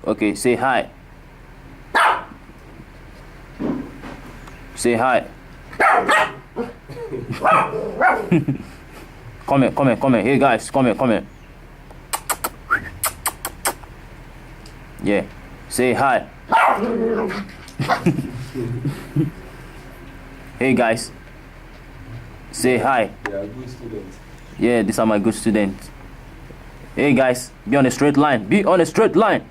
Okay, say hi. Say hi. Come here, come here, come here. Hey guys, come here, come here. Yeah. Say hi. Hey guys. Say hi. They are good students. Yeah, these are my good students. Hey guys, be on a straight line. Be on a straight line.